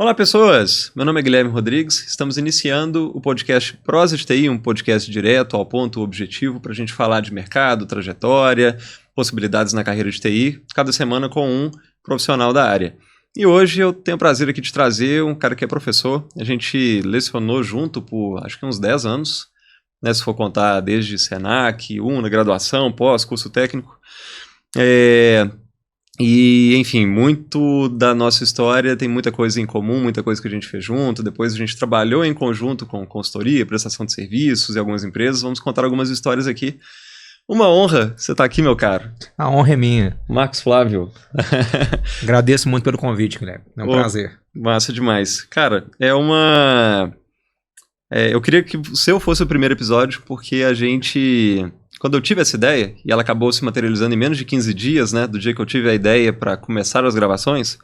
Olá, pessoas! Meu nome é Guilherme Rodrigues. Estamos iniciando o podcast Prosa de TI, um podcast direto ao ponto objetivo para a gente falar de mercado, trajetória, possibilidades na carreira de TI, cada semana com um profissional da área. E hoje eu tenho o prazer aqui de trazer um cara que é professor. A gente lecionou junto por acho que uns 10 anos, né, se for contar desde Senac, UNA, graduação, pós, curso técnico. E, enfim, muito da nossa história tem muita coisa em comum, muita coisa que a gente fez junto. Depois a gente trabalhou em conjunto com consultoria, prestação de serviços e algumas empresas. Vamos contar algumas histórias aqui. Uma honra você estar aqui, meu caro. A honra é minha. Marcos Flávio. Agradeço muito pelo convite, Guilherme. É um prazer. Massa demais. Cara, eu queria que o seu fosse o primeiro episódio, porque a gente... Quando eu tive essa ideia, e ela acabou se materializando em menos de 15 dias, né, do dia que eu tive a ideia para começar as gravações,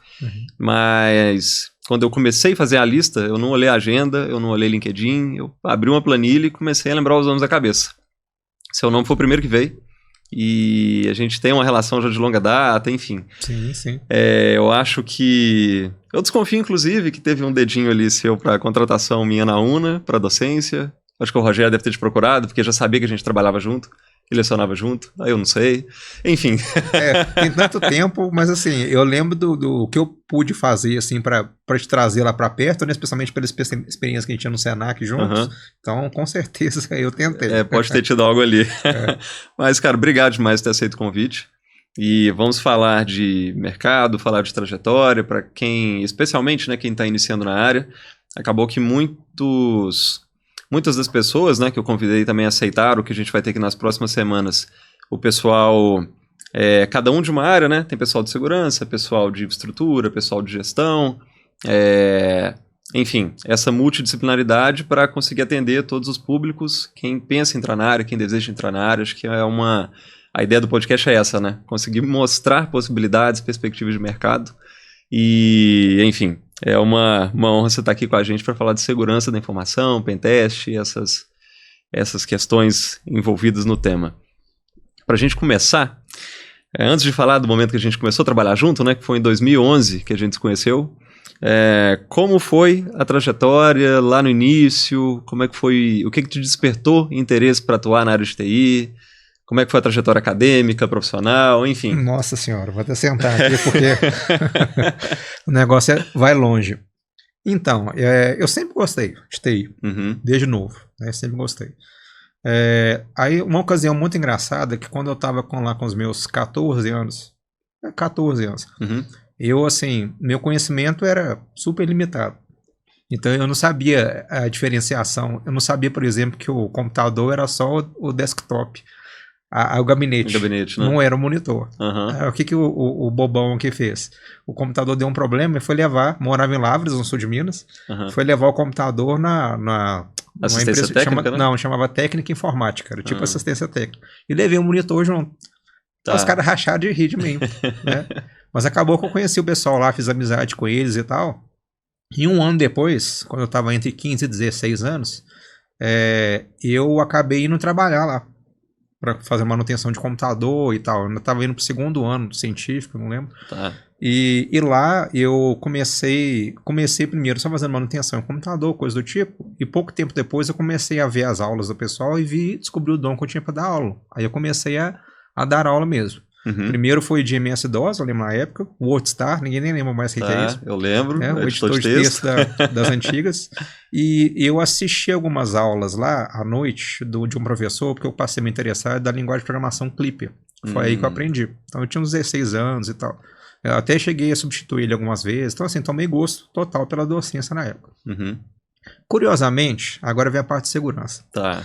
mas quando eu comecei a fazer a lista, eu não olhei a agenda, eu não olhei LinkedIn, eu abri uma planilha e comecei a lembrar os nomes da cabeça. Seu nome foi o primeiro que veio, e a gente tem uma relação já de longa data, enfim. Sim, sim. Eu acho que... Eu desconfio, inclusive, que teve um dedinho ali seu para contratação minha na UNA, para docência. Acho que o Rogério deve ter te procurado, porque já sabia que a gente trabalhava junto. Que lecionava junto, aí eu não sei, enfim. Tem tanto tempo, mas assim, eu lembro do que eu pude fazer, assim, para te trazer lá para perto, né, especialmente pela experiência que a gente tinha no Senac juntos, então com certeza eu tentei. Pode ter tido algo ali. Mas, cara, obrigado demais por ter aceito o convite, e vamos falar de mercado, falar de trajetória, para quem, especialmente, né, quem está iniciando na área. Acabou que muitas das pessoas, né, que eu convidei também aceitaram, que a gente vai ter aqui nas próximas semanas. O pessoal, cada um de uma área, né? Tem pessoal de segurança, pessoal de infraestrutura, pessoal de gestão. Enfim, essa multidisciplinaridade para conseguir atender todos os públicos. Quem pensa em entrar na área, quem deseja entrar na área, acho que a ideia do podcast é essa, né? Conseguir mostrar possibilidades, perspectivas de mercado. E, enfim, é uma honra você estar aqui com a gente para falar de segurança da informação, pentest, essas questões envolvidas no tema. Para a gente começar, antes de falar do momento que a gente começou a trabalhar junto, né, que foi em 2011 que a gente se conheceu, como foi a trajetória lá no início, como é que foi, o que te despertou interesse para atuar na área de TI? Como é que foi a trajetória acadêmica, profissional, enfim? Nossa senhora, vou até sentar aqui porque o negócio vai longe. Então, eu sempre gostei de TI, desde novo, né? Sempre gostei. Aí, uma ocasião muito engraçada, que quando eu estava lá com os meus 14 anos, eu, assim, meu conhecimento era super limitado. Então, eu não sabia a diferenciação. Eu não sabia, por exemplo, que o computador era só o desktop. O gabinete, né? Não era o monitor. O que o bobão aqui fez? O computador deu um problema e foi levar, morava em Lavras, no sul de Minas, foi levar o computador na assistência empresa técnica, né? Não, chamava técnica informática, era tipo assistência técnica. E levei o monitor junto. Tá. Os caras racharam de rir de mim, né? Mas acabou que eu conheci o pessoal lá, fiz amizade com eles e tal. E um ano depois, quando eu estava entre 15 e 16 anos, eu acabei indo trabalhar lá para fazer manutenção de computador e tal. Eu ainda estava indo para o segundo ano científico, não lembro. Tá. E lá eu comecei primeiro só fazendo manutenção em computador, coisa do tipo. E pouco tempo depois eu comecei a ver as aulas do pessoal e descobri o dom que eu tinha para dar aula. Aí eu comecei a dar aula mesmo. Primeiro foi de MS-DOS, eu lembro na época. WordStar, ninguém nem lembra mais o que é isso. Eu lembro. O editor de texto das antigas. E eu assisti algumas aulas lá à noite de um professor, porque eu passei a me interessar da linguagem de programação Clipper. Foi aí que eu aprendi. Então eu tinha uns 16 anos e tal. Eu até cheguei a substituir ele algumas vezes. Então assim, tomei gosto total pela docência na época. Curiosamente, agora vem a parte de segurança. Tá.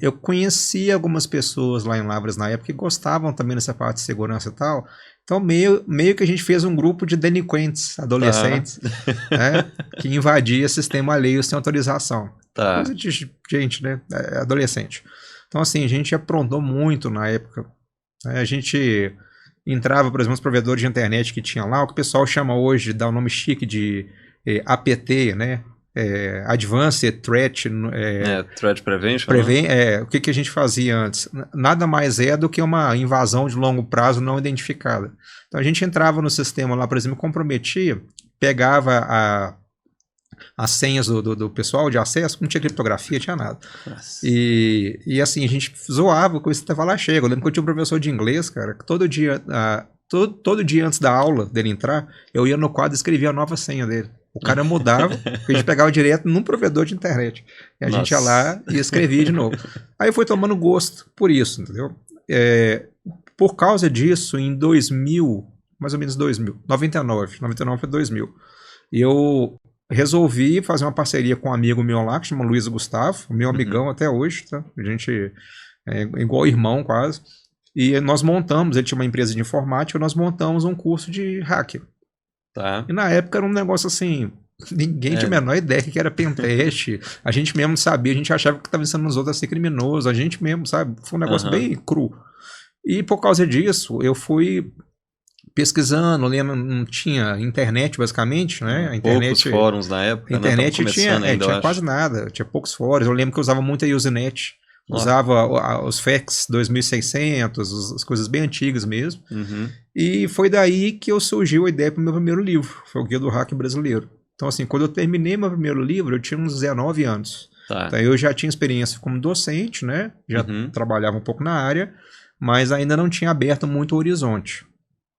Eu conheci algumas pessoas lá em Lavras na época que gostavam também dessa parte de segurança e tal. Então meio que a gente fez um grupo de delinquentes, adolescentes, né, que invadia sistema alheio sem autorização. Coisa de gente, né? Adolescente. Então assim, a gente aprontou muito na época. A gente entrava, por exemplo, nos provedores de internet que tinha lá, o que o pessoal chama hoje, dá o nome chique de APT, né? Advanced Threat... Threat Prevention. O que a gente fazia antes? Nada mais do que uma invasão de longo prazo não identificada. Então a gente entrava no sistema lá, por exemplo, comprometia pegava as senhas do pessoal de acesso, não tinha criptografia, tinha nada. E assim, a gente zoava com isso até falar chega. Eu lembro que eu tinha um professor de inglês, cara, que todo dia antes da aula dele entrar, eu ia no quadro e escrevia a nova senha dele. O cara mudava, a gente pegava direto num provedor de internet. E a gente ia lá e escrevia de novo. Aí foi tomando gosto por isso, entendeu? Por causa disso, em 2000, mais ou menos 2000, 99 foi 2000, e eu resolvi fazer uma parceria com um amigo meu lá, que chama Luiz Gustavo, meu amigão até hoje, tá? A gente é igual irmão quase. E nós montamos, ele tinha uma empresa de informática, nós montamos um curso de hacker. Tá. E na época era um negócio assim, ninguém tinha a menor ideia que era pentest. A gente mesmo sabia, a gente achava que estava ensinando os outros a ser criminoso, a gente mesmo, sabe? Foi um negócio bem cru. E por causa disso, eu fui pesquisando, lembro, não tinha internet basicamente, né? A internet, poucos fóruns na época, a internet né? tinha quase nada, tinha poucos fóruns. Eu lembro que eu usava muito a Usenet. Usava os fax 2600, as coisas bem antigas mesmo. E foi daí que surgiu a ideia para o meu primeiro livro, foi o Guia do Hacker Brasileiro. Então assim, quando eu terminei meu primeiro livro, eu tinha uns 19 anos. Tá. Então eu já tinha experiência como docente, né? Já trabalhava um pouco na área, mas ainda não tinha aberto muito o horizonte.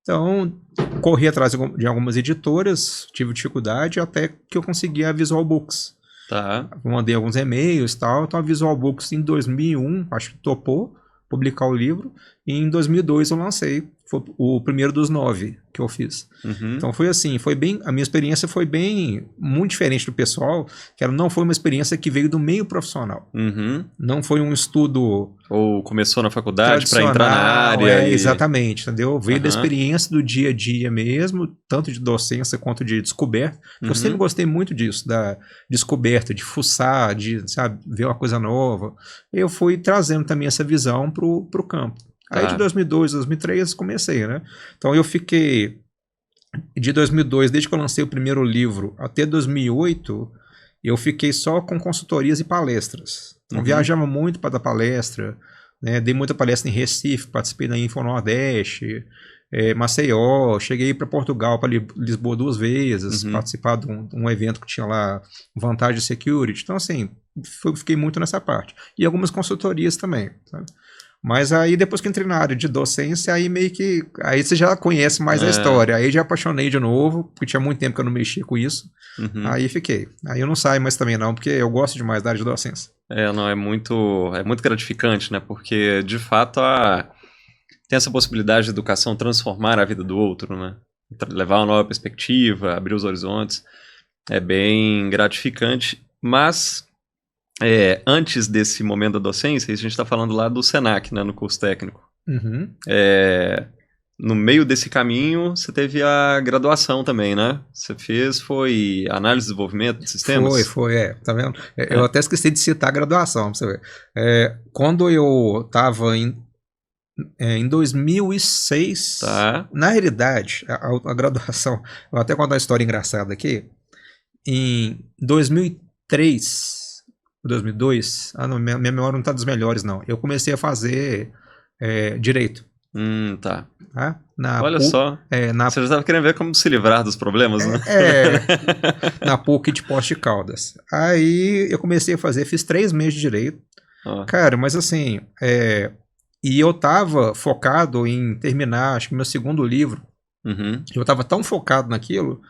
Então, corri atrás de algumas editoras, tive dificuldade até que eu consegui a Visual Books. Tá. Mandei alguns e-mails e tal. Então a Visual Books em 2001, acho que topou publicar o livro. E em 2002 eu lancei. Foi o primeiro dos 9 que eu fiz. Então foi assim, a minha experiência foi muito diferente do pessoal, que não foi uma experiência que veio do meio profissional. Não foi um estudo... Ou começou na faculdade para entrar na área. Exatamente, entendeu? Veio da experiência do dia a dia mesmo, tanto de docência quanto de descoberta. Eu sempre gostei muito disso, da descoberta, de fuçar, de, sabe, ver uma coisa nova. Eu fui trazendo também essa visão pro campo. Aí de 2002, 2003 comecei, né? Então eu fiquei de 2002, desde que eu lancei o primeiro livro, até 2008, eu fiquei só com consultorias e palestras. Então viajava muito para dar palestra, né? Dei muita palestra em Recife, participei da Info Nordeste, Maceió, cheguei para Portugal, para Lisboa 2 vezes, participar de um evento que tinha lá, Vantage Security. Então assim, fiquei muito nessa parte. E algumas consultorias também, sabe? Mas aí depois que entrei na área de docência, aí meio que... Aí você já conhece mais a história. Aí já apaixonei de novo, porque tinha muito tempo que eu não mexia com isso. Aí fiquei. Aí eu não saio mais também não, porque eu gosto demais da área de docência. Não, é muito gratificante, né? Porque, de fato, tem essa possibilidade de educação transformar a vida do outro, né? Levar uma nova perspectiva, abrir os horizontes. É bem gratificante, mas... antes desse momento da docência, a gente está falando lá do Senac, né, no curso técnico. No meio desse caminho, você teve a graduação também, né? Foi análise de desenvolvimento de sistemas? Foi, tá vendo? Eu até esqueci de citar a graduação, pra você ver. Quando eu estava em 2006, na realidade, a graduação, eu vou até contar uma história engraçada aqui, em 2003... 2002, minha memória não está das melhores, não. Eu comecei a fazer direito. Tá. Olha só. Você já estava querendo ver como se livrar dos problemas, né? Na PUC de Poços de Caldas. Aí eu comecei a fazer, fiz 3 meses de direito. Cara, mas assim, e eu tava focado em terminar, acho que meu segundo livro. Eu tava tão focado naquilo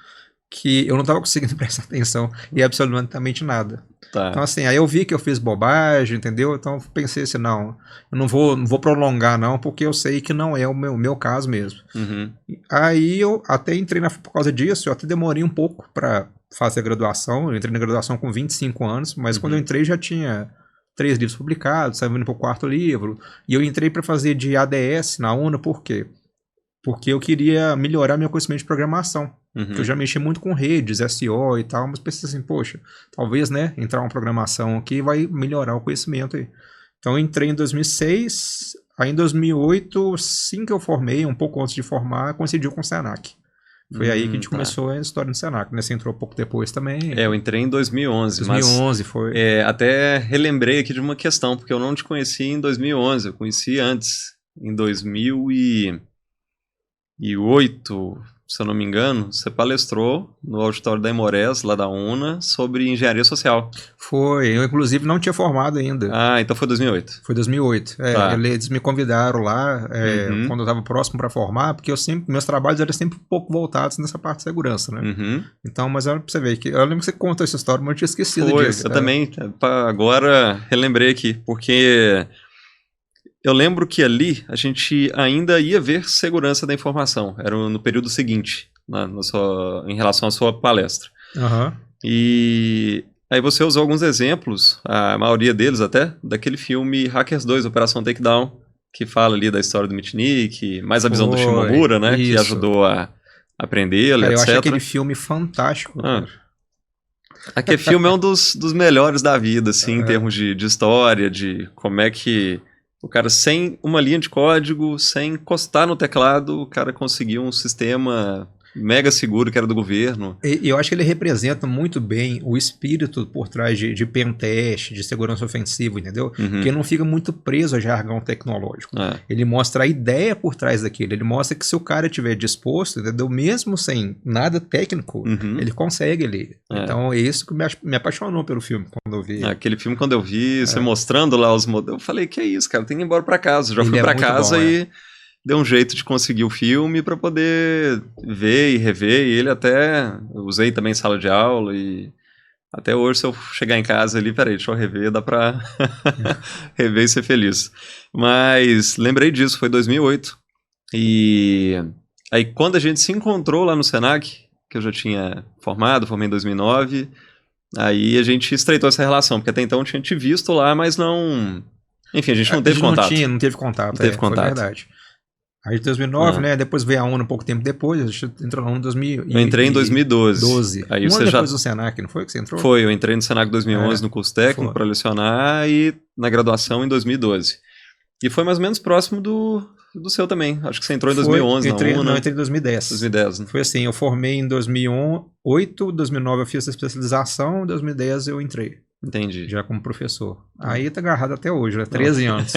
que eu não estava conseguindo prestar atenção em absolutamente nada. Então assim, aí eu vi que eu fiz bobagem, entendeu? Então pensei assim, não, eu não vou prolongar não, porque eu sei que não é o meu caso mesmo. Aí eu até entrei por causa disso, eu até demorei um pouco para fazer a graduação, eu entrei na graduação com 25 anos, mas quando eu entrei já tinha 3 livros publicados, estava indo para o 4º livro, e eu entrei para fazer de ADS na UNA, por quê? Porque eu queria melhorar meu conhecimento de programação. Porque eu já mexi muito com redes, SEO e tal, mas pensei assim, poxa, talvez, né, entrar uma programação aqui vai melhorar o conhecimento aí. Então eu entrei em 2006, aí em 2008, assim que eu formei, um pouco antes de formar, coincidiu com o Senac. Foi aí que a gente começou a história no Senac, né? Você entrou pouco depois também. Eu entrei em 2011. 2011 mas, foi. Até relembrei aqui de uma questão, porque eu não te conheci em 2011, eu conheci antes, em 2008, se eu não me engano, você palestrou no auditório da Emores, lá da UNA, sobre engenharia social. Foi, eu inclusive não tinha formado ainda. Ah, então foi 2008. Foi 2008. Tá. Eles me convidaram lá quando eu estava próximo para formar, porque meus trabalhos eram sempre um pouco voltados nessa parte de segurança, né? Então, mas era pra você ver que eu lembro que você contou essa história, mas eu tinha esquecido disso. Eu também, agora relembrei aqui, porque eu lembro que ali a gente ainda ia ver segurança da informação, era no período seguinte, em relação à sua palestra. E aí você usou alguns exemplos, a maioria deles até, daquele filme Hackers 2, Operação Takedown, que fala ali da história do Mitnick, mais a visão do Shimomura, né, que ajudou a aprendê-lo, etc. Eu achei aquele filme fantástico. Aquele filme é um dos melhores da vida, assim, em termos de história, de como é que o cara, sem uma linha de código, sem encostar no teclado, o cara conseguiu um sistema mega seguro que era do governo. E eu acho que ele representa muito bem o espírito por trás de pentest, de segurança ofensiva, entendeu? Que não fica muito preso a jargão tecnológico. Ele mostra a ideia por trás daquilo, ele mostra que se o cara estiver disposto, entendeu? Mesmo sem nada técnico, ele consegue ali. Então é isso que me apaixonou pelo filme, quando eu vi. Aquele filme, quando eu vi, você mostrando lá os modelos, eu falei, que é isso, cara, tem que ir embora pra casa. Eu já fui pra casa e deu um jeito de conseguir o filme para poder ver e rever, e ele até usei também em sala de aula, e até hoje se eu chegar em casa ali, peraí, deixa eu rever, dá pra rever e ser feliz. Mas lembrei disso, foi 2008, e aí quando a gente se encontrou lá no Senac, que eu já tinha formei em 2009, aí a gente estreitou essa relação, porque até então eu tinha te visto lá, mas não... Enfim, a gente não teve contato. Não teve contato, foi verdade. Aí em 2009, né? Depois veio a ONU um pouco tempo depois, a gente entrou na ONU em 2000. Eu entrei em 2012. Aí você depois do Senac, não foi que você entrou? Foi, eu entrei no Senac em 2011 no curso técnico para lecionar e na graduação em 2012. E foi mais ou menos próximo do seu também. Acho que você entrou em 2011 na ONU. Não, eu entrei em 2010. 2010, né? Foi assim, eu formei em 2008, 2009 eu fiz a especialização, em 2010 eu entrei. Entendi. Já como professor. Aí tá agarrado até hoje, né? 13 anos.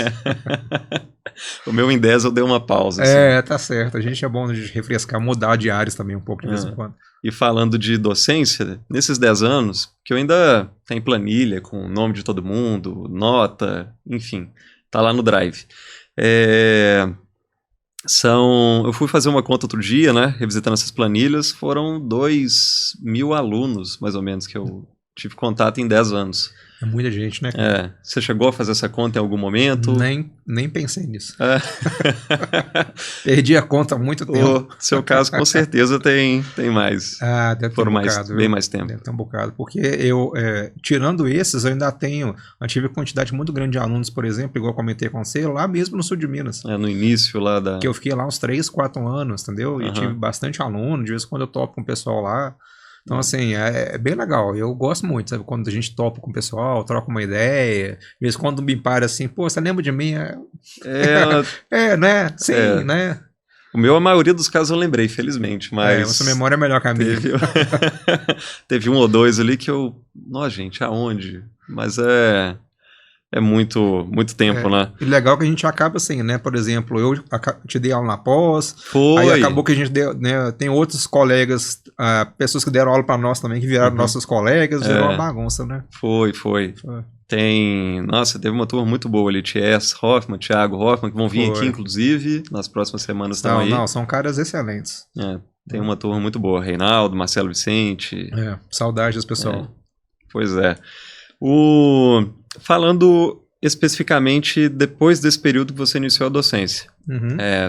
O meu em 10 eu dei uma pausa. Assim. Tá certo. A gente é bom de refrescar, mudar de áreas também um pouco de vez em quando. E falando de docência, nesses 10 anos, que eu ainda tenho planilha com o nome de todo mundo, nota, enfim, tá lá no Drive. Eu fui fazer uma conta outro dia, né? Revisitando essas planilhas, foram 2.000 alunos, mais ou menos, que eu tive contato em 10 anos. É muita gente, né? Você chegou a fazer essa conta em algum momento? Nem pensei nisso. Perdi a conta há muito tempo. No seu caso, com certeza tem mais. Deve ter bocado. Bem mais tempo. Deve ter um bocado. Porque eu, tirando esses, eu ainda tive quantidade muito grande de alunos, por exemplo, igual eu comentei com você, lá mesmo no sul de Minas. No início lá da... Que eu fiquei lá uns 3, 4 anos, entendeu? E tive bastante aluno, de vez em quando eu topo com o pessoal lá. Então, assim, é bem legal. Eu gosto muito, sabe? Quando a gente topa com o pessoal, troca uma ideia. Às vezes, quando me para assim, pô, você lembra de mim? Né? Sim, né? O meu, a maioria dos casos eu lembrei, felizmente, mas... Sua memória é melhor que a minha. Teve um ou dois ali que eu... Nossa, gente, aonde? Mas é muito tempo, né? E legal que a gente acaba assim, né? Por exemplo, eu te dei aula na pós. Foi. Aí acabou que a gente deu, né? Tem outros colegas, pessoas que deram aula para nós também, que viraram nossos colegas, virou uma bagunça, né? Foi. Nossa, teve uma turma muito boa ali, T.S. Hoffman, Thiago Hoffman, que vão vir aqui, inclusive, nas próximas semanas estão aí. Não, são caras excelentes. Tem uma turma muito boa, Reinaldo, Marcelo Vicente. Saudades, pessoal. Pois é. Falando especificamente depois desse período que você iniciou a docência,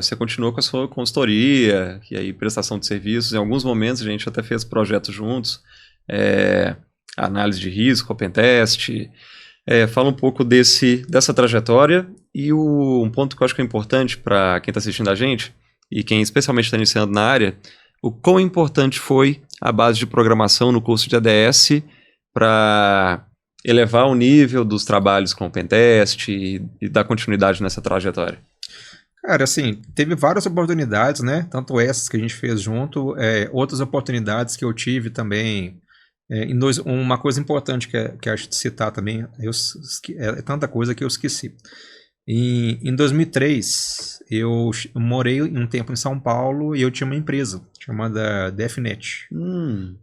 você continuou com a sua consultoria e aí prestação de serviços. Em alguns momentos a gente até fez projetos juntos, análise de risco, open test. Fala um pouco dessa trajetória e um ponto que eu acho que é importante para quem está assistindo a gente e quem especialmente está iniciando na área, o quão importante foi a base de programação no curso de ADS para elevar o nível dos trabalhos com o pentest e dar continuidade nessa trajetória? Cara, assim, teve várias oportunidades, né? Tanto essas que a gente fez junto, outras oportunidades que eu tive também. Uma coisa importante que acho de citar também, é tanta coisa que eu esqueci. Em 2003, eu morei um tempo em São Paulo e eu tinha uma empresa. chamada DefNet.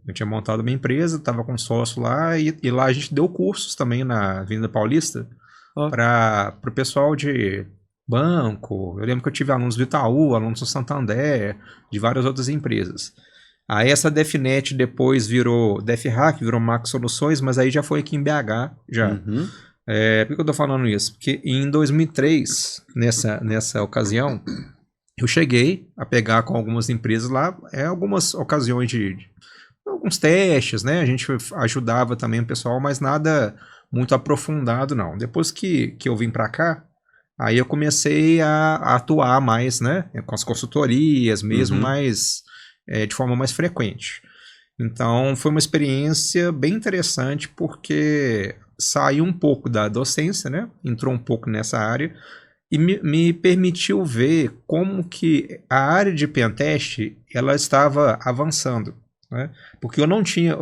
Eu tinha montado uma empresa, estava com sócio lá, e lá a gente deu cursos também na Avenida Paulista para o pessoal de banco. Eu lembro que eu tive alunos do Itaú, alunos do Santander, de várias outras empresas. Aí essa DefNet depois virou DefHack, virou Max Soluções, mas aí já foi aqui em BH, já. Por que eu tô falando isso? Porque em 2003, nessa ocasião, eu cheguei a pegar com algumas empresas lá, algumas ocasiões de alguns testes, né? A gente ajudava também o pessoal, mas nada muito aprofundado, não. Depois que eu vim para cá, aí eu comecei a atuar mais, né? Com as consultorias, mesmo mais de forma mais frequente. Então, foi uma experiência bem interessante, porque saiu um pouco da docência, né? Entrou um pouco nessa área, e me permitiu ver como que a área de pentest ela estava avançando, né? Porque eu não tinha,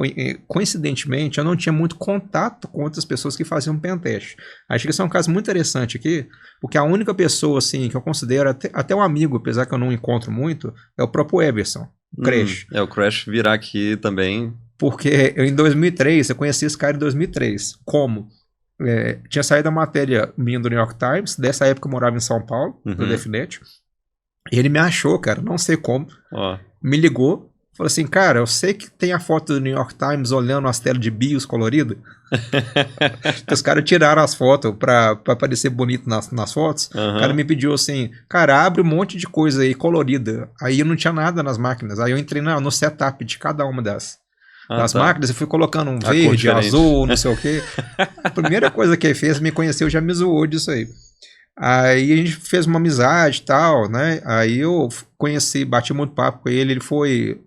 coincidentemente, eu não tinha muito contato com outras pessoas que faziam pentest. Acho que esse é um caso muito interessante aqui, porque a única pessoa assim, que eu considero até um amigo, apesar que eu não encontro muito, é o próprio Everson, o Crash. O Crash virá aqui também. Porque em 2003, eu conheci esse cara em 2003. Como? Tinha saído a matéria minha do New York Times, dessa época eu morava em São Paulo, no DefNet. E ele me achou, cara, não sei como. Me ligou, falou assim, cara, eu sei que tem a foto do New York Times olhando as telas de BIOS coloridas. Os caras tiraram as fotos pra parecer bonito nas fotos. O cara me pediu assim, cara, abre um monte de coisa aí colorida. Aí eu não tinha nada nas máquinas. Aí eu entrei no setup de cada uma das máquinas, eu fui colocando um verde, azul, não sei o quê. A primeira coisa que ele fez, me conheceu, já me zoou disso aí. Aí a gente fez uma amizade e tal, né? Aí eu conheci, bati muito papo com ele, foi...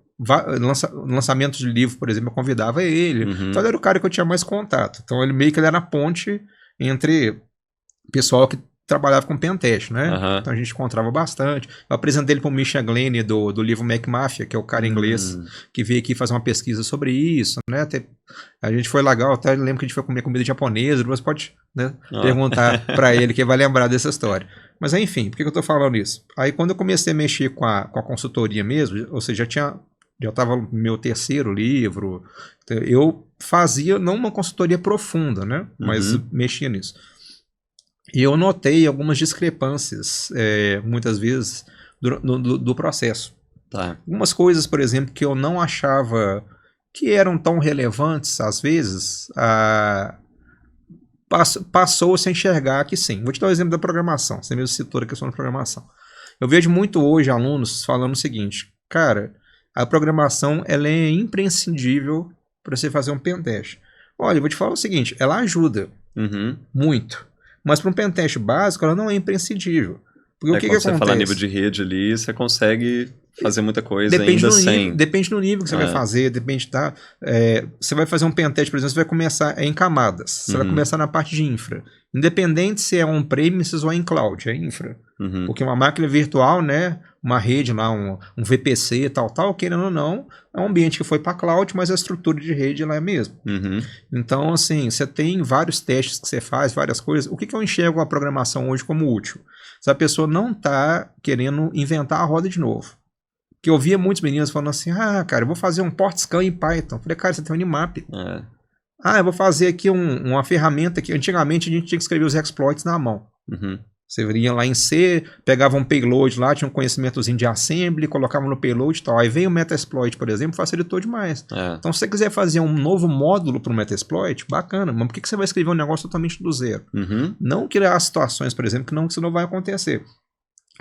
lançamento de livro, por exemplo, eu convidava ele. Então ele era o cara que eu tinha mais contato. Então ele meio que era a ponte entre o pessoal que trabalhava com pentest, né? Então a gente encontrava bastante. Eu apresentei ele para o Misha Glenn do livro Mac Mafia, que é o cara inglês que veio aqui fazer uma pesquisa sobre isso, né? A gente foi legal, até lembro que a gente foi comer comida japonesa, você pode, né, perguntar para ele, que ele vai lembrar dessa história. Mas enfim, por que eu tô falando isso? Aí quando eu comecei a mexer com a consultoria mesmo, ou seja, já estava no meu terceiro livro, eu fazia não uma consultoria profunda, né? Mas mexia nisso. E eu notei algumas discrepâncias, muitas vezes, do processo. Algumas coisas, por exemplo, que eu não achava que eram tão relevantes, às vezes, passou-se a enxergar que sim. Vou te dar um exemplo da programação. Você mesmo citou a questão da programação. Eu vejo muito hoje alunos falando o seguinte, cara, a programação ela é imprescindível para você fazer um pentest. Olha, eu vou te falar o seguinte, ela ajuda muito. Mas para um pentest básico, ela não é imprescindível. Porque o que acontece? Quando você fala nível de rede ali, você consegue fazer muita coisa ainda sem... Depende do nível que você vai fazer, depende da... você vai fazer um pentest, por exemplo, você vai começar em camadas. Você vai começar na parte de infra. Independente se é on-premises ou em cloud, é infra. Porque uma máquina virtual, né, uma rede lá, um VPC, tal, querendo ou não, é um ambiente que foi para cloud, mas a estrutura de rede lá é mesmo. Então, assim, você tem vários testes que você faz, várias coisas. O que eu enxergo a programação hoje como útil? Se a pessoa não está querendo inventar a roda de novo. Que eu via muitos meninos falando assim, cara, eu vou fazer um port scan em Python. Eu falei, cara, você tem um Nmap. Eu vou fazer aqui uma ferramenta que antigamente a gente tinha que escrever os exploits na mão. Você vinha lá em C, pegava um payload lá, tinha um conhecimentozinho de assembly, colocava no payload e tal. Aí veio o Metasploit, por exemplo, facilitou demais. Então, se você quiser fazer um novo módulo para o Metasploit, bacana, mas por que você vai escrever um negócio totalmente do zero? Não criar situações, por exemplo, que isso não vai acontecer.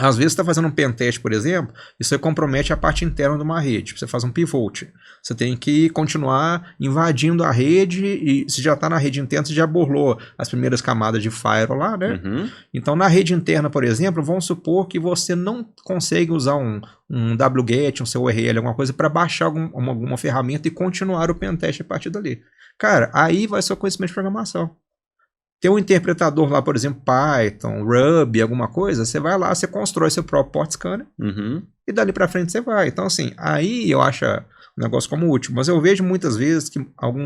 Às vezes você está fazendo um pentest, por exemplo, e você compromete a parte interna de uma rede. Você faz um pivot. Você tem que continuar invadindo a rede e se já está na rede interna, você já burlou as primeiras camadas de firewall lá, né? Então, na rede interna, por exemplo, vamos supor que você não consegue usar um wget, um seu URL, alguma coisa, para baixar alguma ferramenta e continuar o pentest a partir dali. Cara, aí vai ser o conhecimento de programação. Tem um interpretador lá, por exemplo, Python, Ruby, alguma coisa, você vai lá, você constrói seu próprio port scanner e dali para frente você vai. Então, assim, aí eu acho um negócio como útil. Mas eu vejo muitas vezes que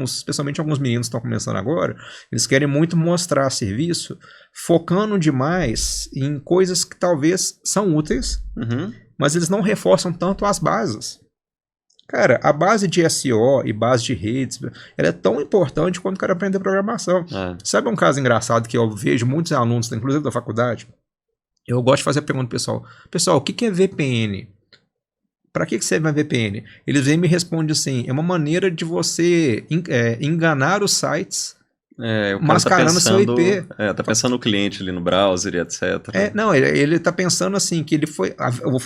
especialmente alguns meninos que estão começando agora, eles querem muito mostrar serviço, focando demais em coisas que talvez são úteis, mas eles não reforçam tanto as bases. Cara, a base de SEO e base de redes, ela é tão importante quanto o cara aprender programação. Sabe um caso engraçado que eu vejo muitos alunos, inclusive da faculdade? Eu gosto de fazer a pergunta pro pessoal. Pessoal, o que é VPN? Para que serve a VPN? Eles vêm e me respondem assim, é uma maneira de você enganar os sites mascarando seu IP. Tá pensando no cliente ali no browser e etc. Não, ele tá pensando assim, que ele foi.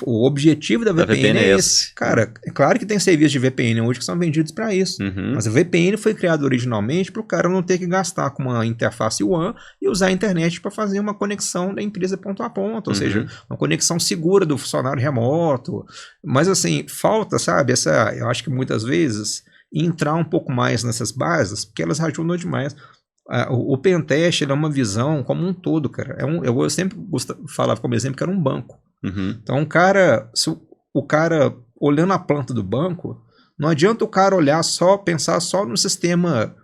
O objetivo da VPN é esse. Cara, é claro que tem serviços de VPN hoje que são vendidos para isso. Mas a VPN foi criada originalmente para o cara não ter que gastar com uma interface WAN e usar a internet para fazer uma conexão da empresa ponto a ponto. Ou seja, uma conexão segura do funcionário remoto. Mas assim, falta, sabe, eu acho que muitas vezes entrar um pouco mais nessas bases, porque elas ajudam demais. O pentest é uma visão como um todo, cara. Eu sempre falava como exemplo que era um banco. Então, o cara olhando a planta do banco, não adianta o cara pensar só no sistema.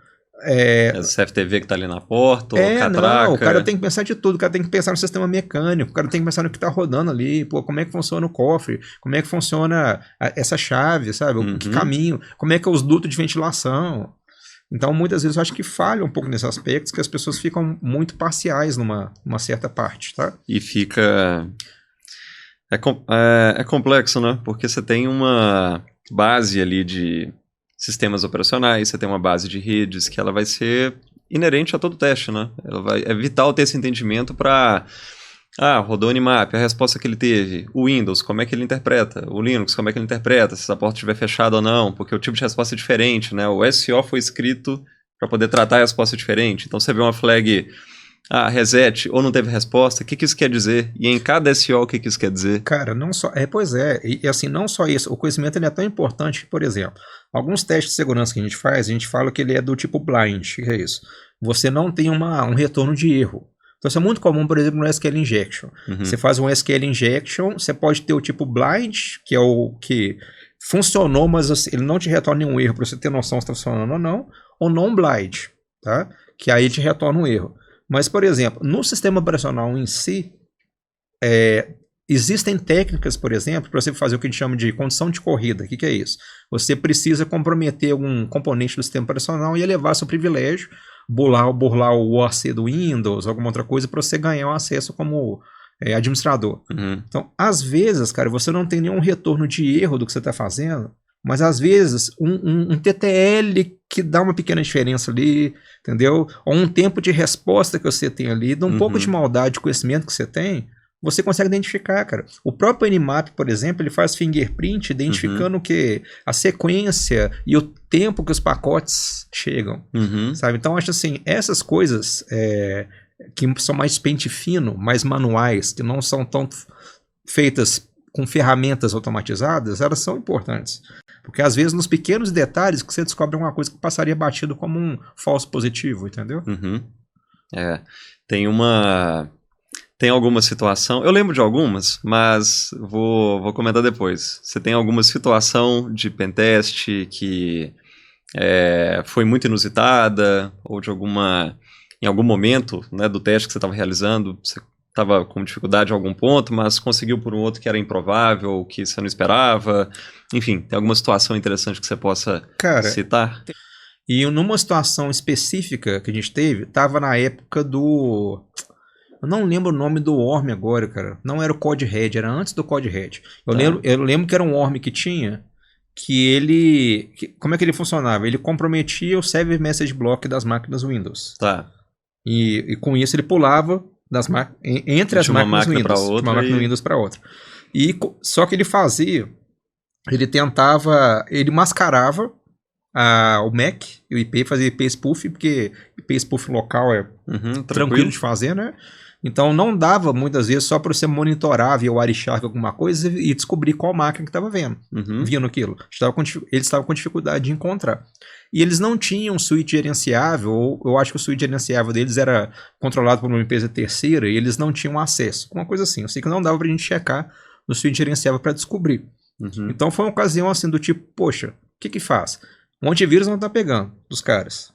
CFTV que tá ali na porta, ou catraca. Não, o cara tem que pensar de tudo. O cara tem que pensar no sistema mecânico, o cara tem que pensar no que tá rodando ali, como é que funciona o cofre, como é que funciona essa chave, sabe? Que caminho, como é que é os dutos de ventilação. Então, muitas vezes, eu acho que falha um pouco nesses aspectos, que as pessoas ficam muito parciais numa certa parte, tá? E fica... É complexo, né? Porque você tem uma base ali de sistemas operacionais, você tem uma base de redes que ela vai ser inerente a todo teste, né? É vital ter esse entendimento para... rodou o Nmap, a resposta que ele teve. O Windows, como é que ele interpreta? O Linux, como é que ele interpreta? Se essa porta estiver fechada ou não, porque o tipo de resposta é diferente, né? O SEO foi escrito para poder tratar a resposta diferente. Então, você vê uma flag, reset, ou não teve resposta, o que isso quer dizer? E em cada SEO, o que isso quer dizer? Cara, não só... Pois é. E assim, não só isso. O conhecimento ele é tão importante que, por exemplo, alguns testes de segurança que a gente fala que ele é do tipo blind. O que é isso? Você não tem um retorno de erro. Então, isso é muito comum, por exemplo, no SQL Injection. Você faz um SQL Injection, você pode ter o tipo blind, que é o que funcionou, mas ele não te retorna nenhum erro para você ter noção se está funcionando ou não blind, tá? Que aí te retorna um erro. Mas, por exemplo, no sistema operacional em si, existem técnicas, por exemplo, para você fazer o que a gente chama de condição de corrida. O que é isso? Você precisa comprometer algum componente do sistema operacional e elevar seu privilégio, burlar o OAC do Windows, alguma outra coisa, para você ganhar um acesso como administrador. Então, às vezes, cara, você não tem nenhum retorno de erro do que você está fazendo, mas às vezes um TTL que dá uma pequena diferença ali, entendeu? Ou um tempo de resposta que você tem ali, de um pouco de maldade de conhecimento que você tem, você consegue identificar, cara. O próprio Nmap, por exemplo, ele faz fingerprint identificando que a sequência e o tempo que os pacotes chegam, sabe? Então, acho assim, essas coisas que são mais pente fino, mais manuais, que não são tão feitas com ferramentas automatizadas, elas são importantes. Porque às vezes nos pequenos detalhes que você descobre uma coisa que passaria batido como um falso positivo, entendeu? Tem alguma situação, eu lembro de algumas, mas vou comentar depois. Você tem alguma situação de pentest que foi muito inusitada, ou em algum momento, né, do teste que você estava realizando, você estava com dificuldade em algum ponto, mas conseguiu por um outro que era improvável, que você não esperava. Enfim, tem alguma situação interessante que você possa citar? E numa situação específica que a gente teve, estava na época do... Eu não lembro o nome do worm agora, cara. Não era o Code Red, era antes do Code Red. Eu lembro que era um worm que tinha, como é que ele funcionava? Ele comprometia o Server Message Block das máquinas Windows. Tá. E com isso ele pulava entre as máquinas Windows. De uma máquina Windows para outra. Só que ele mascarava o MAC e o IP, fazia IP spoof, porque IP spoof local é tranquilo de fazer, né? Então não dava muitas vezes só para você monitorar via wireshark alguma coisa e descobrir qual máquina que estava vendo aquilo. Eles estavam com dificuldade de encontrar. E eles não tinham suíte gerenciável, ou eu acho que o suíte gerenciável deles era controlado por uma empresa terceira e eles não tinham acesso. Uma coisa assim, eu sei que não dava para a gente checar no suíte gerenciável para descobrir. Então foi uma ocasião assim do tipo, poxa, o que faz? O antivírus não está pegando dos caras.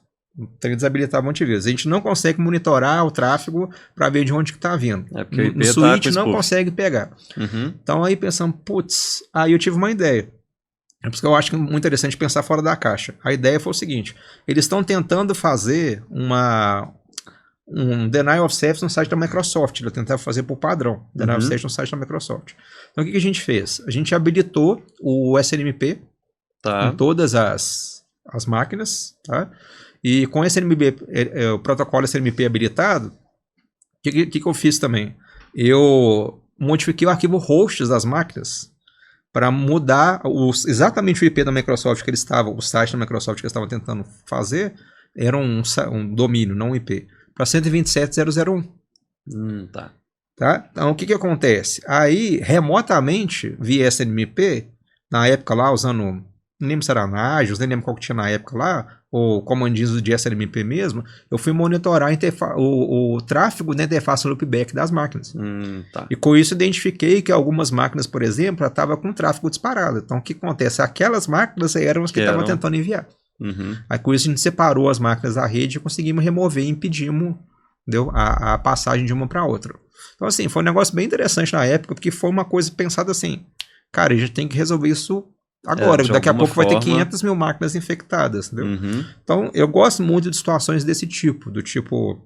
Tem que desabilitar o antivírus. A gente não consegue monitorar o tráfego para ver de onde que está vindo. No switch não consegue pegar. Então aí pensamos, aí eu tive uma ideia. É por isso que eu acho muito interessante pensar fora da caixa. A ideia foi o seguinte, eles estão tentando fazer um denial of service no site da Microsoft. Ele tentava fazer por padrão. Denial of service no site da Microsoft. Então, o que a gente fez? A gente habilitou o SNMP em todas as máquinas. Tá? E com o SNMP, o protocolo SNMP habilitado, o que eu fiz também? Eu modifiquei o arquivo hosts das máquinas para mudar exatamente o IP da Microsoft que eles estavam, o site da Microsoft que eles estavam tentando fazer, era um domínio, não um IP. Para 127.0.0.1. Tá. Então, o que acontece? Aí, remotamente, via SNMP, na época lá, usando, não lembro se era Nagios, nem lembro qual que tinha na época lá, ou comandinhos de SNMP mesmo, eu fui monitorar o tráfego da interface loopback das máquinas. Tá. E com isso identifiquei que algumas máquinas, por exemplo, estavam com tráfego disparado. Então, o que acontece? Aquelas máquinas eram as que estavam tentando enviar. Aí com isso a gente separou as máquinas da rede e conseguimos remover e impedimos, entendeu? A passagem de uma para outra. Então assim, foi um negócio bem interessante na época, porque foi uma coisa pensada assim, cara, a gente tem que resolver isso agora, daqui a pouco vai ter 500 mil máquinas infectadas, entendeu? Então eu gosto muito de situações desse tipo, do tipo...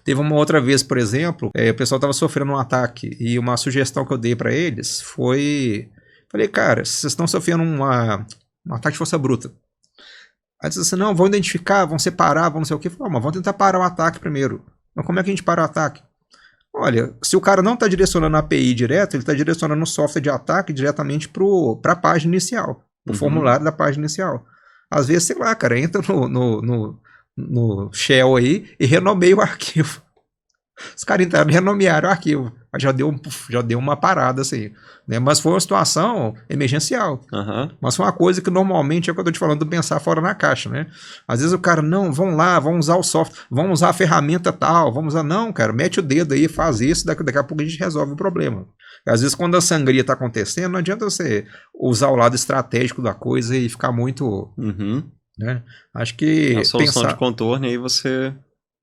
teve uma outra vez, por exemplo, o pessoal estava sofrendo um ataque e uma sugestão que eu dei para eles foi... Falei, cara, vocês estão sofrendo um ataque de força bruta. Aí disse assim, não, vão identificar, vão separar, vão não sei o que. Falei, mas vamos tentar parar o ataque primeiro. Mas como é que a gente para o ataque? Olha, se o cara não está direcionando a API direto, ele está direcionando o software de ataque diretamente para a página inicial, para o formulário da página inicial. Às vezes, sei lá, cara, entra no shell aí e renomeia o arquivo. Os caras entraram e renomearam o arquivo. Aí já deu uma parada assim, né? Mas foi uma situação emergencial. Mas foi uma coisa que normalmente é o que eu tô te falando, do pensar fora na caixa, né? Às vezes o cara, não, vão lá, vão usar o software, vão usar a ferramenta tal, vamos usar... Não, cara, mete o dedo aí, faz isso, daqui a pouco a gente resolve o problema. Às vezes quando a sangria tá acontecendo, não adianta você usar o lado estratégico da coisa e ficar muito... Né? Acho que... A solução de contorno, e aí você...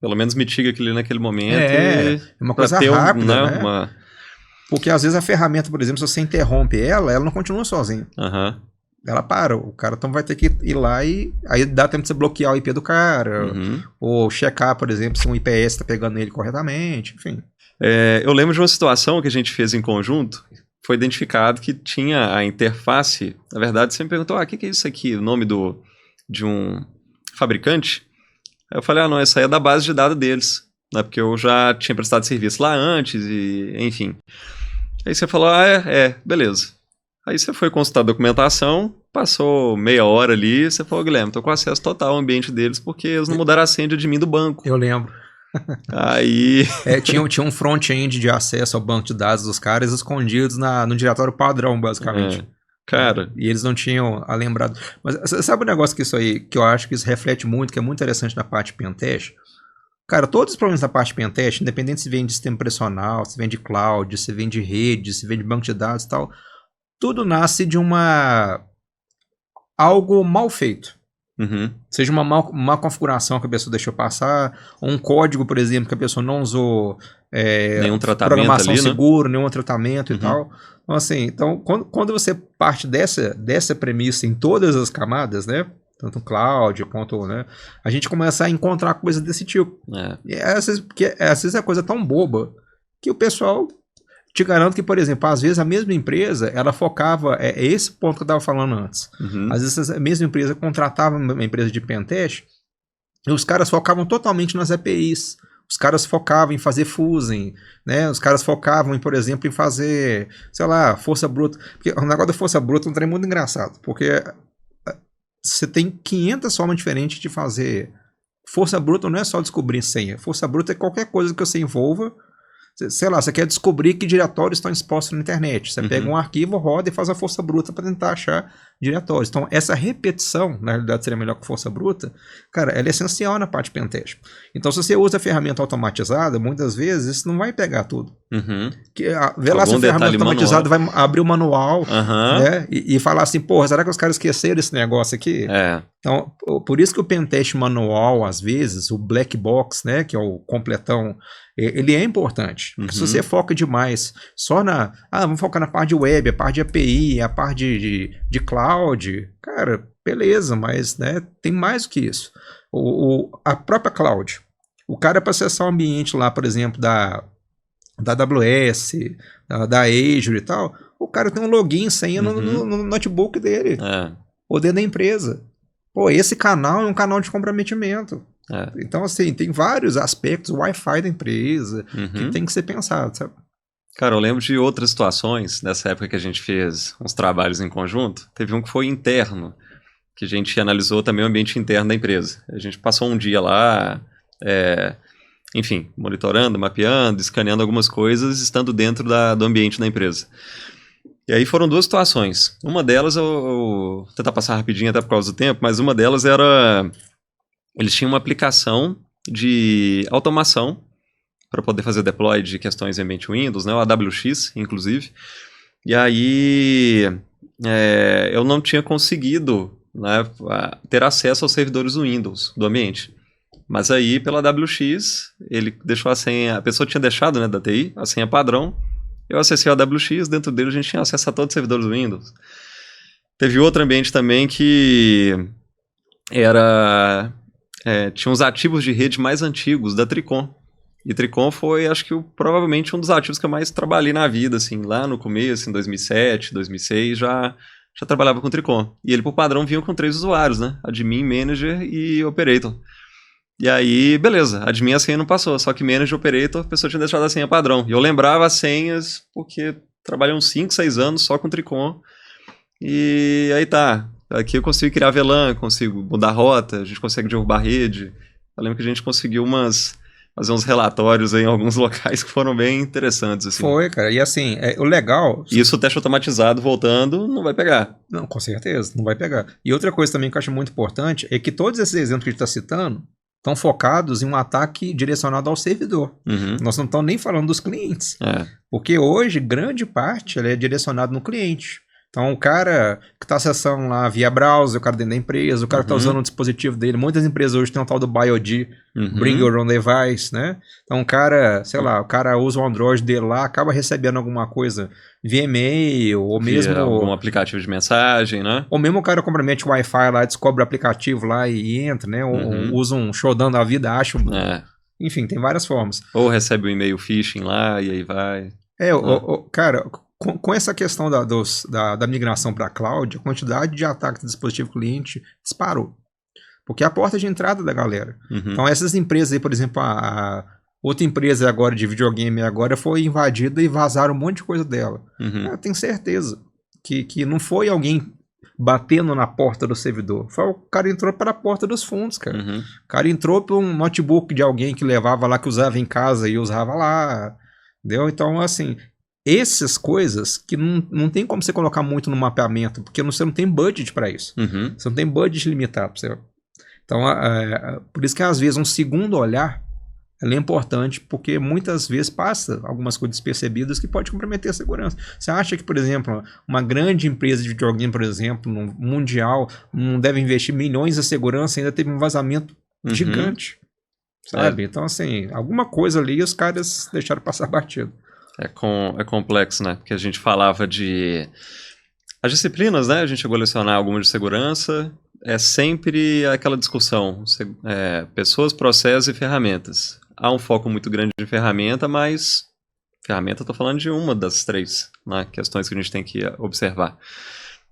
Pelo menos mitiga aquilo naquele momento. É uma coisa rápida, né? Porque às vezes a ferramenta, por exemplo, se você interrompe ela não continua sozinha. Ela para. O cara então vai ter que ir lá e aí dá tempo de você bloquear o IP do cara. Ou checar, por exemplo, se um IPS está pegando ele corretamente, enfim. Eu lembro de uma situação que a gente fez em conjunto. Foi identificado que tinha a interface. Na verdade, você me perguntou, o que é isso aqui? O nome de um fabricante? Aí eu falei, não, essa aí é da base de dados deles, né? Porque eu já tinha prestado serviço lá antes, e enfim. Aí você falou, beleza. Aí você foi consultar a documentação, passou meia hora ali, você falou, Guilherme, tô com acesso total ao ambiente deles, porque eles não mudaram a senha de admin do banco. Eu lembro. Aí... tinha um front-end de acesso ao banco de dados dos caras escondidos no diretório padrão, basicamente. Cara... E eles não tinham lembrado. Mas sabe um negócio que isso aí, que eu acho que isso reflete muito, que é muito interessante na parte pentest? Cara, todos os problemas da parte pentest, independente se vem de sistema operacional, se vem de cloud, se vem de rede, se vem de banco de dados e tal, tudo nasce de algo mal feito. Seja uma má configuração que a pessoa deixou passar, ou um código, por exemplo, que a pessoa não usou nenhum tratamento programação ali, segura, nenhum tratamento e tal. Então, assim, quando você parte dessa premissa em todas as camadas, né? Tanto cloud quanto, né? A gente começa a encontrar coisas desse tipo. E às vezes é coisa tão boba que o pessoal... Te garanto que, por exemplo, às vezes a mesma empresa, ela focava... É esse ponto que eu estava falando antes. Às vezes a mesma empresa contratava uma empresa de pentest e os caras focavam totalmente nas APIs. Os caras focavam em fazer fusing, né? Os caras focavam, por exemplo, em fazer, sei lá, força bruta. Porque o negócio da força bruta é um trem muito engraçado, porque você tem 500 formas diferentes de fazer. Força bruta não é só descobrir senha. Força bruta é qualquer coisa que você envolva. Sei lá, você quer descobrir que diretórios estão expostos na internet. Você pega um arquivo, roda e faz a força bruta para tentar achar diretórios. Então, essa repetição, na realidade seria melhor que força bruta, cara, ela é essencial na parte pentest. Então, se você usa a ferramenta automatizada, muitas vezes isso não vai pegar tudo. Vê lá se a ferramenta automatizada vai abrir o manual, né, e falar assim, porra, será que os caras esqueceram esse negócio aqui? Então, por isso que o pentest manual, às vezes, o black box, né, que é o completão, ele é importante. Porque se você foca demais só vamos focar na parte de web, a parte de API, a parte de cloud, cloud, cara, beleza, mas né, tem mais do que isso. A própria cloud, o cara para acessar o ambiente lá, por exemplo, da AWS, da Azure e tal, o cara tem um login, senha no notebook dele, ou dentro da empresa. Pô, esse canal é um canal de comprometimento. Então, assim, tem vários aspectos, o Wi-Fi da empresa, que tem que ser pensado, sabe? Cara, eu lembro de outras situações, nessa época que a gente fez uns trabalhos em conjunto, teve um que foi interno, que a gente analisou também o ambiente interno da empresa. A gente passou um dia lá, enfim, monitorando, mapeando, escaneando algumas coisas, estando dentro do ambiente da empresa. E aí foram duas situações. Uma delas, eu vou tentar passar rapidinho até por causa do tempo, mas uma delas era... Eles tinham uma aplicação de automação para poder fazer deploy de questões em ambiente Windows, né, o AWX, inclusive. E aí eu não tinha conseguido, né, ter acesso aos servidores do Windows, do ambiente. Mas aí, pela AWX, ele deixou a senha, a pessoa tinha deixado, né, da TI, a senha padrão. Eu acessei o AWX, dentro dele a gente tinha acesso a todos os servidores do Windows. Teve outro ambiente também que tinha uns ativos de rede mais antigos da Tricom. E Tricom foi, acho que, provavelmente um dos ativos que eu mais trabalhei na vida, assim, lá no começo, em 2007, 2006, já trabalhava com Tricom. E ele, por padrão, vinha com 3 usuários, né? Admin, Manager e Operator. E aí, beleza, admin a senha não passou, só que Manager e Operator, a pessoa tinha deixado a senha padrão. E eu lembrava as senhas, porque trabalhei uns 5, 6 anos só com Tricom. E aí tá, aqui eu consigo criar VLAN, consigo mudar rota, a gente consegue derrubar rede. Eu lembro que a gente conseguiu fazer uns relatórios aí em alguns locais que foram bem interessantes. Assim. Foi, cara. E assim, o legal... Isso, o teste automatizado voltando, não vai pegar. Não, com certeza, não vai pegar. E outra coisa também que eu acho muito importante é que todos esses exemplos que a gente está citando estão focados em um ataque direcionado ao servidor. Nós não estamos nem falando dos clientes. Porque hoje, grande parte ele é direcionado no cliente. Então, o cara que está acessando lá via browser, o cara dentro da empresa, o cara que está usando o dispositivo dele. Muitas empresas hoje têm um tal do BioD, Bring Your Own Device, né? Então, o cara, sei lá, o cara usa o Android dele lá, acaba recebendo alguma coisa via e-mail, ou mesmo... algum aplicativo de mensagem, né? Ou mesmo o cara compromete o Wi-Fi lá, descobre o aplicativo lá e entra, né? Ou usa um showdown da vida, acha... Enfim, tem várias formas. Ou recebe um e-mail phishing lá e aí vai... Cara... Com essa questão da migração para a cloud, a quantidade de ataques de dispositivo cliente disparou. Porque é a porta de entrada da galera. Então essas empresas aí, por exemplo, a outra empresa agora de videogame agora foi invadida e vazaram um monte de coisa dela. Eu tenho certeza que não foi alguém batendo na porta do servidor. Foi o cara entrou pela porta dos fundos, cara. O cara entrou por um notebook de alguém que levava lá, que usava em casa e usava lá. Entendeu? Então, assim... Essas coisas que não tem como você colocar muito no mapeamento, porque você não tem budget para isso. Você não tem budget limitado. Então, por isso que às vezes um segundo olhar é importante, porque muitas vezes passa algumas coisas despercebidas que pode comprometer a segurança. Você acha que, por exemplo, uma grande empresa de videogame, por exemplo, no mundial, não deve investir milhões em segurança, ainda teve um vazamento gigante, sabe? Então, assim, alguma coisa ali os caras deixaram passar batido. É complexo, né? Porque a gente falava de... As disciplinas, né? A gente chegou a lecionar algumas de segurança. É sempre aquela discussão. Pessoas, processos e ferramentas. Há um foco muito grande em ferramenta, mas... Ferramenta, eu tô falando de uma das 3, né? Questões que a gente tem que observar.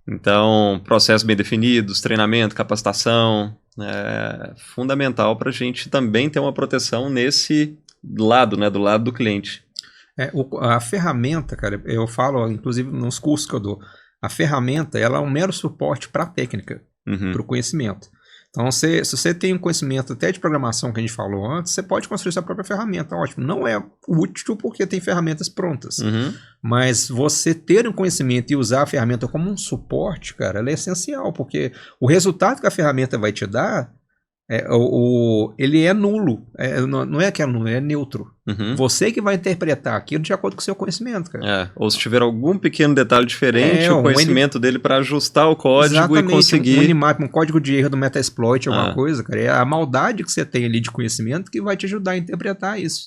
Então, processos bem definidos, treinamento, capacitação... É fundamental para a gente também ter uma proteção nesse lado, né? Do lado do cliente. A ferramenta, cara, eu falo, inclusive nos cursos que eu dou, a ferramenta ela é um mero suporte para a técnica, para o conhecimento. Então, se você tem um conhecimento até de programação que a gente falou antes, você pode construir sua própria ferramenta, ótimo. Não é útil porque tem ferramentas prontas, mas você ter um conhecimento e usar a ferramenta como um suporte, cara, ela é essencial, porque o resultado que a ferramenta vai te dar, ele é nulo, não é que é nulo, é neutro. Você que vai interpretar aquilo de acordo com o seu conhecimento, cara. Ou se tiver algum pequeno detalhe diferente, o conhecimento dele para ajustar o código. Exatamente, e conseguir... um Nmap, um código de erro do Metasploit, alguma coisa, cara. É a maldade que você tem ali de conhecimento que vai te ajudar a interpretar isso.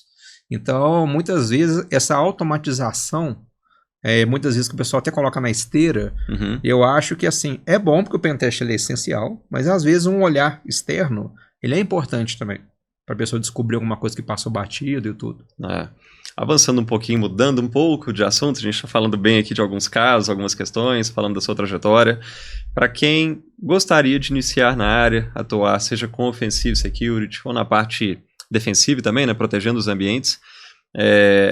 Então, muitas vezes, essa automatização muitas vezes que o pessoal até coloca na esteira, eu acho que assim, é bom porque o pentest ele é essencial, mas às vezes um olhar externo, ele é importante também, para a pessoa descobrir alguma coisa que passou batido e tudo. Avançando um pouquinho, mudando um pouco de assunto, a gente está falando bem aqui de alguns casos, algumas questões, falando da sua trajetória. Para quem gostaria de iniciar na área, atuar, seja com Offensive Security ou na parte defensiva também, né, protegendo os ambientes,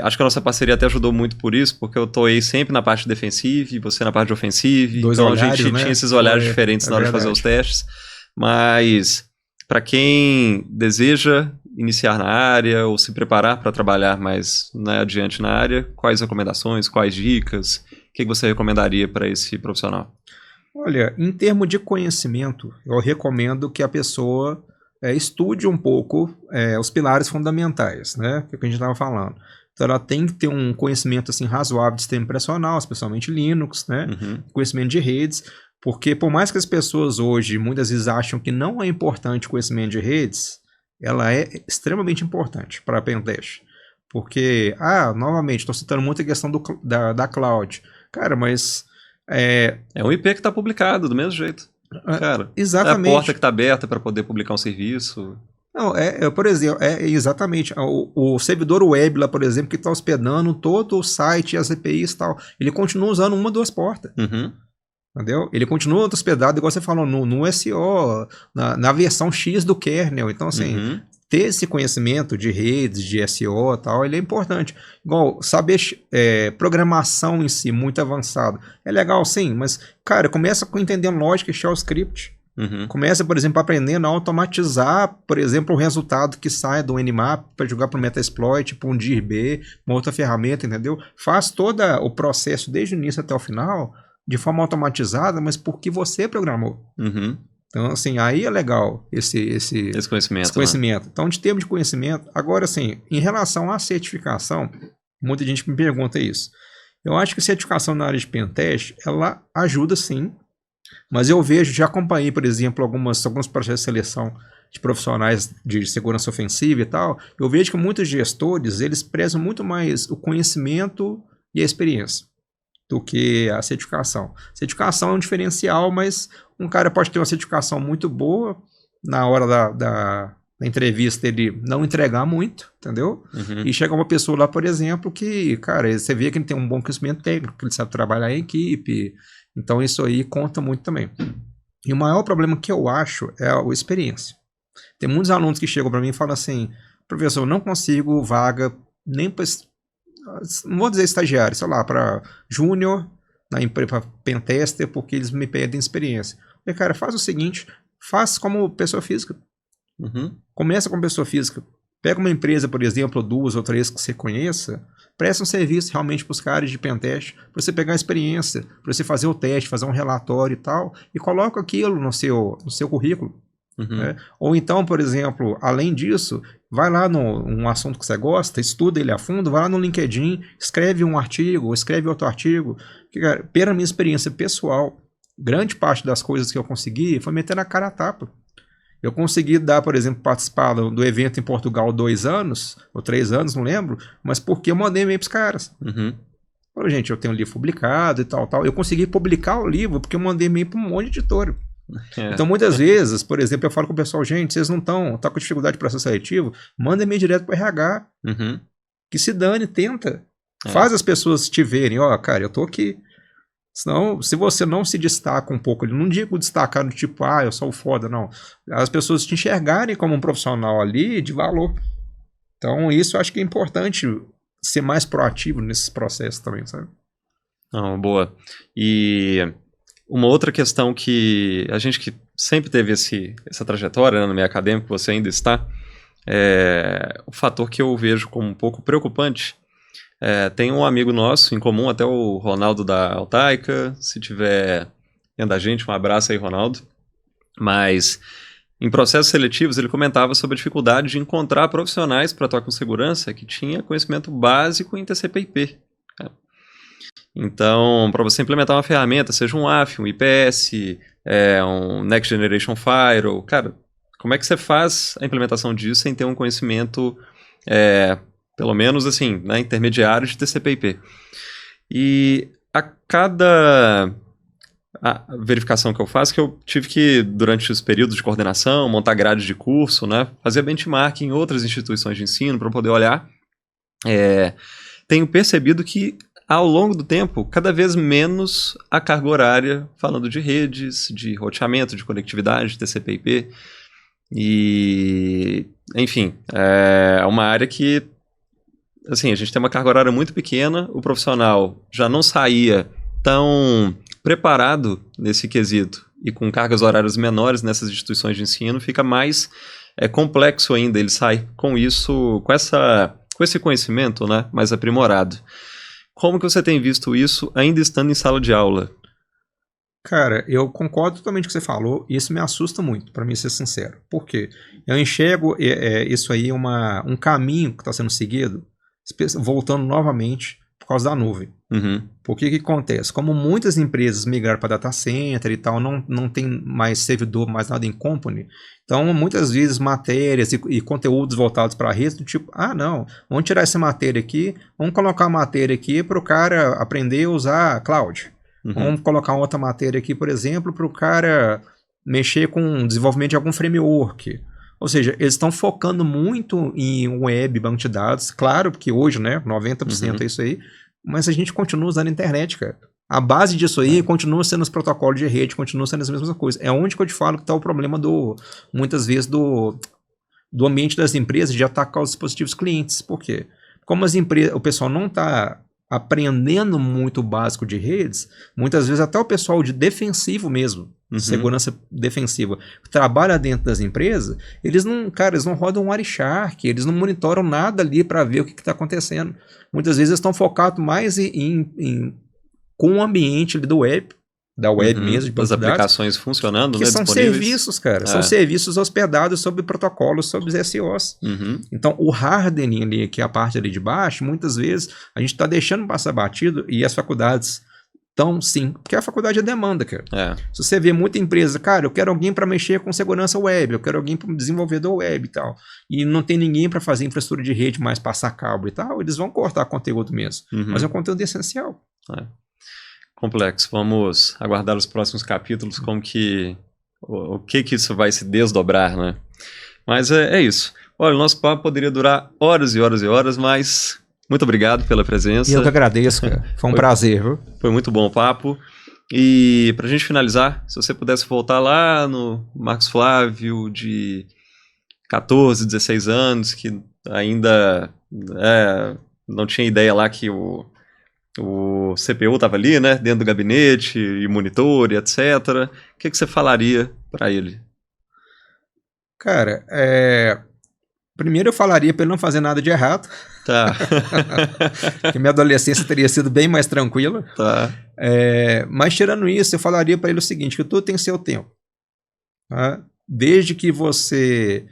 acho que a nossa parceria até ajudou muito por isso, porque eu atuei sempre na parte defensiva e você na parte de offensive, então olhares, a gente né? tinha esses olhares diferentes na hora de fazer os testes, mas para quem deseja iniciar na área ou se preparar para trabalhar mais adiante na área, quais recomendações, quais dicas, o que você recomendaria para esse profissional? Olha, em termos de conhecimento, eu recomendo que a pessoa estude um pouco os pilares fundamentais, né? Que a gente estava falando. Então ela tem que ter um conhecimento assim, razoável de sistema operacional, especialmente Linux, né? Conhecimento de redes, porque por mais que as pessoas hoje muitas vezes acham que não é importante o conhecimento de redes, ela é extremamente importante para a pentest. Porque, novamente, estou citando muito a questão da cloud. Cara, mas... É um IP que está publicado do mesmo jeito. Cara, exatamente. É a porta que está aberta para poder publicar um serviço. Não, por exemplo, exatamente. O servidor web lá, por exemplo, que está hospedando todo o site e as APIs e tal, ele continua usando uma ou duas portas. Entendeu? Ele continua hospedado, igual você falou, no SO, na versão X do kernel. Então, assim, ter esse conhecimento de redes, de SO e tal, ele é importante. Igual, saber programação em si, muito avançado. É legal, sim, mas, cara, começa com entendendo lógica e shell script. Começa, por exemplo, aprendendo a automatizar, por exemplo, o resultado que sai do Nmap para jogar para o Metasploit, para um DIRB, uma outra ferramenta, entendeu? Faz todo o processo, desde o início até o final, de forma automatizada, mas porque você programou. Então, assim, aí é legal esse conhecimento. Então, de termos de conhecimento, agora, assim, em relação à certificação, muita gente me pergunta isso. Eu acho que certificação na área de pentest, ela ajuda sim, mas eu vejo, já acompanhei, por exemplo, alguns processos de seleção de profissionais de segurança ofensiva e tal, eu vejo que muitos gestores, eles prezam muito mais o conhecimento e a experiência do que a certificação. Certificação é um diferencial, mas um cara pode ter uma certificação muito boa, na hora da entrevista ele não entregar muito, entendeu? E chega uma pessoa lá, por exemplo, que, cara, você vê que ele tem um bom conhecimento técnico, que ele sabe trabalhar em equipe, então isso aí conta muito também. E o maior problema que eu acho é a experiência. Tem muitos alunos que chegam para mim e falam assim, professor, eu não consigo vaga nem para, não vou dizer estagiário, sei lá, para júnior, para pentester, porque eles me pedem experiência. E, cara, faz o seguinte, faz como pessoa física. Começa como pessoa física. Pega uma empresa, por exemplo, 2 ou 3 que você conheça, presta um serviço realmente para os caras de pentest, para você pegar a experiência, para você fazer o teste, fazer um relatório e tal, e coloca aquilo no seu currículo. Né? Ou então, por exemplo, além disso, vai lá num assunto que você gosta, estuda ele a fundo, vai lá no LinkedIn, escreve um artigo, escreve outro artigo. Que, cara, pela minha experiência pessoal, grande parte das coisas que eu consegui foi meter na cara a tapa. Eu consegui dar, por exemplo, participar do evento em Portugal 2 anos, ou 3 anos, não lembro, mas porque eu mandei e-mail para os caras. Falei, gente, eu tenho um livro publicado e tal. Eu consegui publicar o livro porque eu mandei e-mail para um monte de editora. Então, muitas vezes, por exemplo, eu falo com o pessoal, gente, vocês não estão com dificuldade de processo seletivo, manda e-mail direto para o RH. Que se dane, tenta. Faz as pessoas te verem, cara, eu tô aqui. Senão, se você não se destaca um pouco, não digo destacar no tipo, eu sou o foda, não. As pessoas te enxergarem como um profissional ali de valor. Então, isso eu acho que é importante ser mais proativo nesses processos também, sabe? Não, boa. E uma outra questão que a gente que sempre teve essa trajetória, né, no meio acadêmico, você ainda está, o fator que eu vejo como um pouco preocupante. Tem um amigo nosso em comum, até o Ronaldo da Altaica, se tiver vendo a gente, um abraço aí, Ronaldo. Mas em processos seletivos ele comentava sobre a dificuldade de encontrar profissionais para atuar com segurança que tinha conhecimento básico em TCP/IP. Então, para você implementar uma ferramenta, seja um AF, um IPS, um Next Generation Firewall, cara, como é que você faz a implementação disso sem ter um conhecimento pelo menos assim, né, intermediário de TCP/IP. E a cada verificação que eu faço, que eu tive que, durante os períodos de coordenação, montar grades de curso, né, fazer benchmark em outras instituições de ensino para poder olhar, tenho percebido que, ao longo do tempo, cada vez menos a carga horária, falando de redes, de roteamento, de conectividade, TCP/IP, e, enfim, é uma área que, assim, a gente tem uma carga horária muito pequena, o profissional já não saía tão preparado nesse quesito e com cargas horárias menores nessas instituições de ensino, fica mais complexo ainda, ele sai com isso, com esse conhecimento, né, mais aprimorado. Como que você tem visto isso ainda estando em sala de aula? Cara, eu concordo totalmente com o que você falou, e isso me assusta muito, para mim ser sincero. Por quê? Eu enxergo isso aí um caminho que está sendo seguido, voltando novamente por causa da nuvem. Uhum. Porque o que acontece? Como muitas empresas migraram para data center e tal, não tem mais servidor, mais nada em company, então muitas vezes matérias e conteúdos voltados para a rede, do tipo, não, vamos tirar essa matéria aqui, vamos colocar a matéria aqui para o cara aprender a usar cloud. Uhum. Vamos colocar outra matéria aqui, por exemplo, para o cara mexer com o desenvolvimento de algum framework. Ou seja, eles estão focando muito em web, banco de dados. Claro que hoje, né, 90% é isso aí, mas a gente continua usando a internet, cara. A base disso aí continua sendo os protocolos de rede, continua sendo as mesmas coisas. É onde que eu te falo que está o problema muitas vezes, do ambiente das empresas de atacar os dispositivos clientes. Por quê? Como o pessoal não está aprendendo muito o básico de redes, muitas vezes até o pessoal de defensivo mesmo, segurança defensiva, que trabalha dentro das empresas, eles não rodam um Wireshark, eles não monitoram nada ali para ver o que está acontecendo. Muitas vezes eles estão focados mais com o ambiente ali da web mesmo, de as aplicações funcionando, que né, são disponíveis. serviços, cara. São serviços hospedados sobre protocolos, sobre SOs. Então, o hardening ali, que é a parte ali de baixo, muitas vezes a gente está deixando passar batido e as faculdades estão sim, porque a faculdade é demanda, cara. Se você vê muita empresa, cara, eu quero alguém para mexer com segurança web, eu quero alguém para desenvolvedor web e tal, e não tem ninguém para fazer infraestrutura de rede, mais passar cabo e tal, eles vão cortar conteúdo mesmo. Mas é um conteúdo essencial. Complexo. Vamos aguardar os próximos capítulos, como que o que isso vai se desdobrar, né? Mas é isso. Olha, o nosso papo poderia durar horas e horas e horas, mas muito obrigado pela presença. E eu que agradeço, cara. Foi um prazer, viu? Foi muito bom o papo. E pra gente finalizar, se você pudesse voltar lá no Marcos Flávio de 14, 16 anos, que ainda não tinha ideia lá que o CPU estava ali, né, dentro do gabinete, e monitor, e etc. O que você falaria para ele? Cara, primeiro eu falaria para ele não fazer nada de errado. Tá. Que minha adolescência teria sido bem mais tranquila. Tá. Mas tirando isso, eu falaria para ele o seguinte, que tudo tem seu tempo. Tá? Desde que você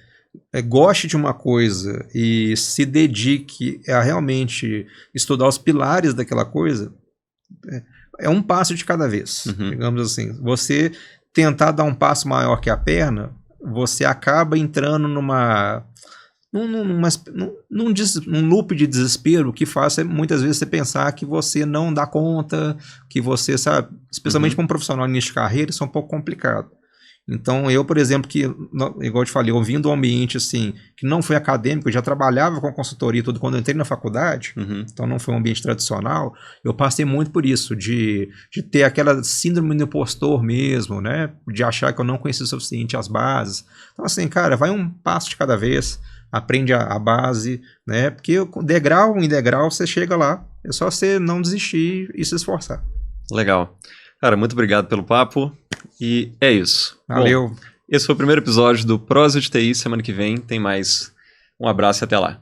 goste de uma coisa e se dedique a realmente estudar os pilares daquela coisa, é um passo de cada vez, digamos assim. Você tentar dar um passo maior que a perna, você acaba entrando num loop de desespero que faz muitas vezes você pensar que você não dá conta, que você, sabe, especialmente para um profissional início de carreira, isso é um pouco complicado. Então, eu, por exemplo, que, igual eu te falei, eu vim de um ambiente assim, que não foi acadêmico, eu já trabalhava com consultoria e tudo quando eu entrei na faculdade, então não foi um ambiente tradicional, eu passei muito por isso, de ter aquela síndrome do impostor mesmo, né, de achar que eu não conhecia o suficiente as bases. Então, assim, cara, vai um passo de cada vez, aprende a base, né, porque degrau em degrau você chega lá, é só você não desistir e se esforçar. Legal. Cara, muito obrigado pelo papo. E é isso. Valeu. Bom, esse foi o primeiro episódio do Prosa de TI. Semana que vem tem mais. Um abraço e até lá.